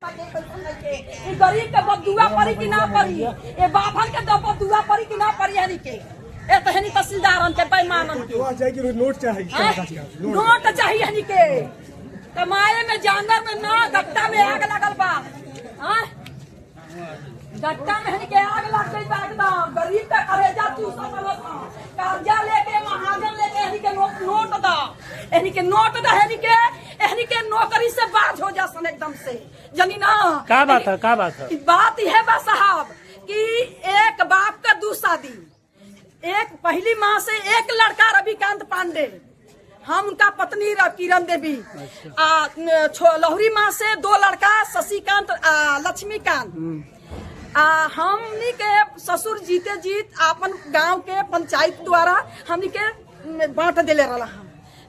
गरीब के बदुआ पड़ी कि ना पड़ी, ये बाभन के बदुआ पड़ी कि ना पड़ी, हनी के ए तो हनी तहसीलदारन के बेईमानन के नोट चाहिए, नोट चाहिए हनी के कमाए में जानवर में ना गट्टा में आग लगल बा, गट्टा में हनी के आग लग गई बा एकदम। गरीब का करेजा चूसा चलो था, कर्जा लेके महाजन लेके हनी के नोट दा, हनी के नोट दा, हनी के नौकरी से बाज हो जा सन एकदम से, जानी ना का बात है, का बात है? बात यह बा साहब कि एक बाप का दू शादी, एक पहली माँ से एक लड़का रविकांत पांडे, हम उनका पत्नी किरण देवी, लहरी माँ से दो लड़का शशिकांत लक्ष्मीकांत, हमनी के ससुर जीते जीत अपन गांव के पंचायत द्वारा हमनी के बांट दिले रहा,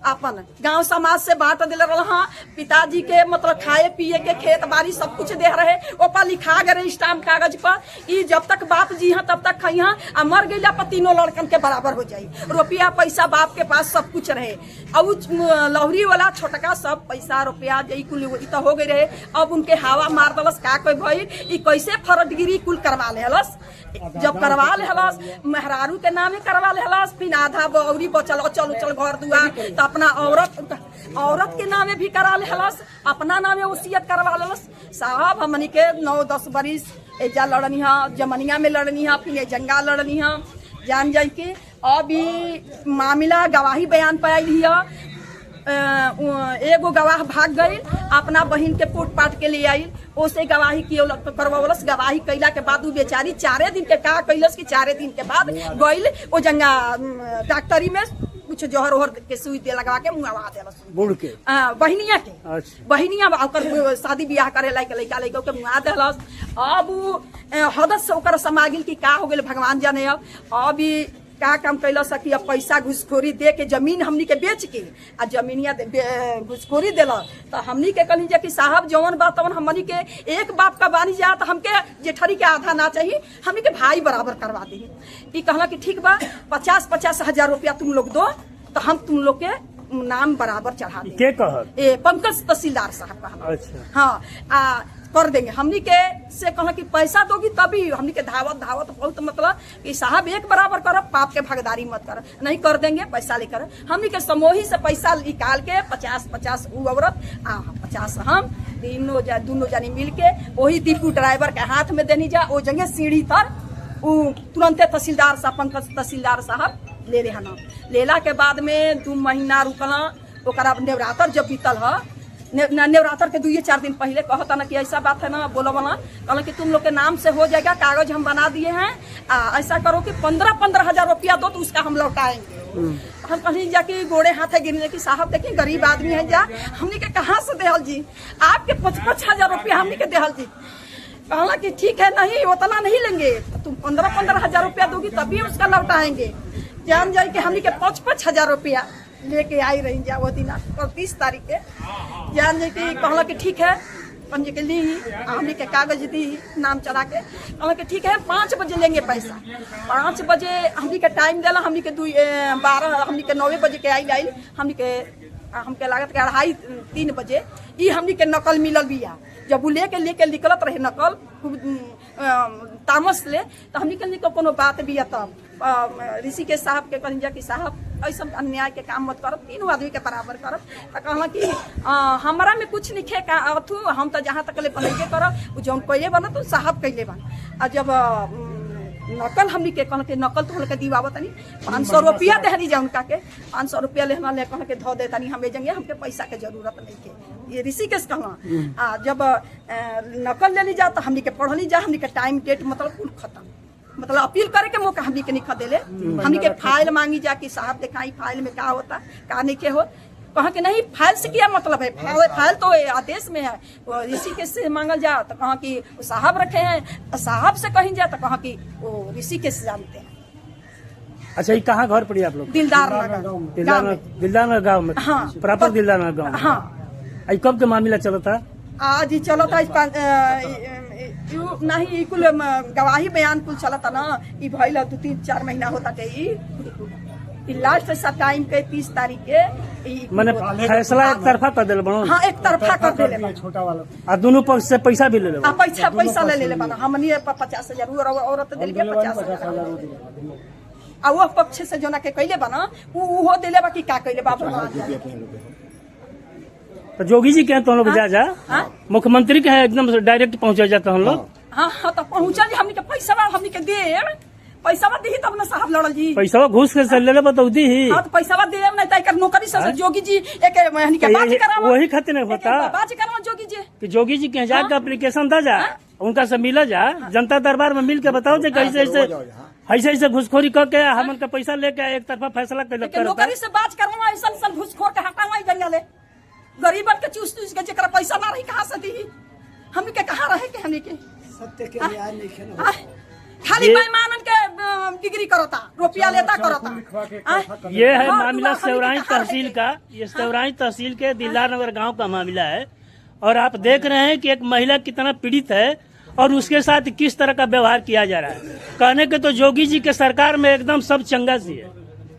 अपन गांव समाज से बांट दिले रहा। पिताजी के मतलब खाए पिए के खेत बाड़ी सब कुछ दे रहे, ओपर लिखा गए स्टाम्प कागज पर कि जब तक बाप जी हाँ तब तक खइहा, आ मर गईला पर तीनों लड़कन के बराबर हो जाये, रुपया पैसा बाप के पास सब कुछ रहे। अब लहरी वाला छोटका सब पैसा रुपया जई कुल तो हो गई रहे, अब उनके हवा मार दलस का कोई भई ई कैसे फरदगिरी कुल करवा लेहलस, जब करवा लेहलस मेहरारू के नामे करवा लेहलस, फिर आधा बौरी बचल चल चल घर दुआर तो अपना औरत के नामे भी करा लेहलस, अपना नामे वसीयत करवा लेलस। साहब हमनी के 9-10 बरिस एजा लड़नी है, जमनिया में लड़नी है, फिर जंगा लड़नी है, जान जान के अभी मामला गवाही बयान पे आई है, एगो गवाह भाग गई, अपना बहन के पूट पाट के लिए आई, ओसे गवाही करवलस। गवाही कैला के बाद बेचारी 4 दिन के का कैलस कि 4 दिन के बाद गईल ओ जंगा डॉक्टरी में कुछ जोहर ओहर के सुई दे लगा के मुआवा देलस बुढ़ के बहनिया के। अच्छा। बहनिया ओकर शादी ब्याह करे लायक लइका लइका के मुआ देलस। अब हदस से ओकर समागिल की का हो गेल भगवान जाने। अब का काम कैलस कि अब पैसा घुसखोरी दे के जमीन हमनी के बेच के आ जमीनिया घुसखोरी दिला, तो हमनी के कहनी जा कि साहब जवन बात तवन हमनी के एक बाप का बानी जा, तो हमके जेठरी के आधा ना चाहिए, हमनी के भाई बराबर करवा दी। ई कहला कि ठीक बा 50-50 हजार रुपया तुम लोग दो, तो हम तुम लोग के नाम बराबर चढ़ा देंगे। के कहत? पंकज तहसीलदार साहब कहला। अच्छा। हाँ कर देंगे। हमनी के से कहला कि पैसा दोगी तभी, हमनी के धावत बहुत मतलब कि साहब एक बराबर करो, पाप के भागीदारी मत करो, नहीं कर देंगे पैसा लेकर। हमनी के समूही से पैसा निकाल के 50-50 वो औरत 50 हम दोनों जानी मिल के वही डिपू ड्राइवर के हाथ में देनी जा, वो जगह सीढ़ी तर तुरंते तहसीलदार साहब पंकज तहसीलदार साहब ले रहे ना। लेला के बाद में 2 महीना रुकला, ओकरा नेवरात्र जब बीतल है, नेवरात्र के 2-4 दिन पहले कहता ना कि ऐसा बात है ना, बोलो बना कहला कि तुम लोग के नाम से हो जाएगा, कागज हम बना दिए हैं, ऐसा करो कि 15-15 हजार रुपया दो तो उसका हम लौटाएंगे। हम कहीं जाके गोड़े हाथे गिरने की साहब देखिए गरीब आदमी है जा, हमने के कहाँ से देहल जी, आपके 55 हजार रुपया हमने के देहल जी। कहला कि ठीक है नहीं उतना नहीं लेंगे, तुम 15-15 हजार रुपया दोगी तभी उसका लौटाएंगे। जान जाए कि हमने के 55 हजार रुपया लेके आई रही जा वो दिन 30 तारीख के। जान जाए कि कहला कि ठीक है, पंजी के ली हमने के कागज दी नाम चढ़ा के, कहला कि ठीक है 5 बजे लेंगे पैसा। 5 बजे हमने के टाइम दिला, हमने के 12 हमने के 9 बजे के आई, हमके लागत के 2:30-3 बजे ई हमने के नकल मिलल बिया। जब वो लेके निकलत रहे नकल तामस ले, तो हमने के कोनो बात बिया। तब ऋषि के साहब के कहनी जा कि साहब ऐसा अन्याय के काम मत करब, 3 आदमी के बराबर करब। तो कहला कि हमारा में कुछ नहीं खे अथु, हम तो जहाँ तक ले बनैके करब, जौन कैले बना तो साहब कैले बन। और जब नकल हमनी के कहल के नकल तो के दीवावत तनी 500 रुपया देहनी जा उनका के 500 रुपया लेना ले कहल के धो दे तनी हमें जंगे, हमके पैसा के जरूरत नहीं के। ये ऋषि के कहला जब नकल लेनी जा तो हमनी के पढ़ली जा, हमनी के टाइम डेट मतलब कुल खत्म, मतलब अपील करे के मौका हमनी के नहीं देले। हमनी के फाइल मांगी जा कि साहब दिखाई फाइल में क्या होता क्या नहीं के हो। कहा कि नहीं फाइल से क्या मतलब है, फाइल तो आदेश में है, ऋषि के से मांगल जा तो कहा कि साहब रखे हैं, साहब से कहीं जा तो कहा कि वो ऋषि के से जानते हैं। अच्छा ये कहाँ घर पड़ी आप लोग? दिलदार नगर गाँव में। हाँ प्रॉपर दिलदार नगर गाँव। हाँ कब के मामला चला था? आज ही चला था नहीं कुल गवाही बयान कुल चला था ना, ये भइल 2-3-4 महीना होता थे। लास्ट सा टाइम के 30 तारीख के मैंने फैसला एक तरफा कर दिल बनो। हाँ एक तरफा कर देले बा। छोटा वाला आ दोनों पक्ष से पैसा भी ले ले पैसा ले ले बना हमनी 50,000 औरत दिल के 50,000 आ वो पक्ष से जोना के कैले बना वो दिले बा कि का कैले बाबू। तो जोगी जी के तुम लोग जा हाँ? मुख्यमंत्री के यहाँ एकदम डायरेक्ट पहुँचा जाता हम लोग। हाँ हाँ तो पहुँचल जी हमनी के पैसा हमनी के दे पैसा दी तब ना साहब लड़ल जी पैसा घूस के ले ले बताऊ दी ही। हाँ तो पैसा दे नहीं तो एकर नौकरी से जोगी जी एक हमनी के बात करावा वही खातिर नहीं होता बात करावा जोगी जी कि जोगी जी के यहाँ जाकर एप्लीकेशन दा जा उनका से मिला जा जनता दरबार में मिल के बताओ जे कैसे ऐसे घुसखोरी करके हमन का पैसा लेके एक तरफा फैसला कर नौकरी से बात करवा ऐसा घुसखोर के हटावा जंगल गरीबन के चूस चूस के जरा पैसा ना रही कहाँ से दी हमनी के कहाँ रहे के हमनी के सत्य के न्याय नहीं है। खाली बेईमानन के डिग्री करता रुपया लेता करता। ये है मामला सेवराई तहसील का। ये सेवराई तहसील के दिलदार नगर गांव का मामला है और आप देख रहे हैं कि एक महिला कितना पीड़ित है और उसके साथ किस तरह का व्यवहार किया जा रहा है। कहने के तो जोगी जी के सरकार में एकदम सब चंगा सी है,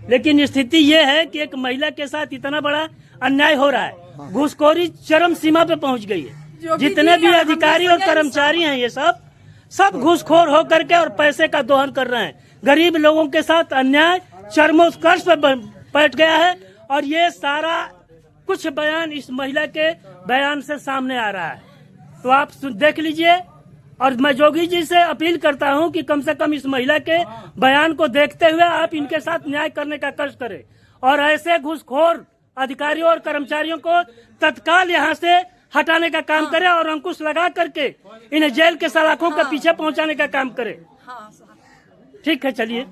लेकिन स्थिति ये है कि एक महिला के साथ इतना बड़ा अन्याय हो रहा है। घूसखोरी चरम सीमा पे पहुंच गई है। जितने भी अधिकारी और कर्मचारी हैं ये सब घूसखोर होकर के और पैसे का दोहन कर रहे हैं। गरीब लोगों के साथ अन्याय चरमोत्कर्ष पे बैठ गया है और ये सारा कुछ बयान इस महिला के बयान से सामने आ रहा है। तो आप देख लीजिए और मैं जोगी जी से अपील करता हूं कि कम से कम इस महिला के बयान को देखते हुए आप इनके साथ न्याय करने का कष्ट करें और ऐसे घूसखोर अधिकारियों और कर्मचारियों को तत्काल यहां से हटाने का काम करें और अंकुश लगा करके इन्हें जेल के सलाखों के पीछे पहुंचाने का काम करें। ठीक है, चलिए।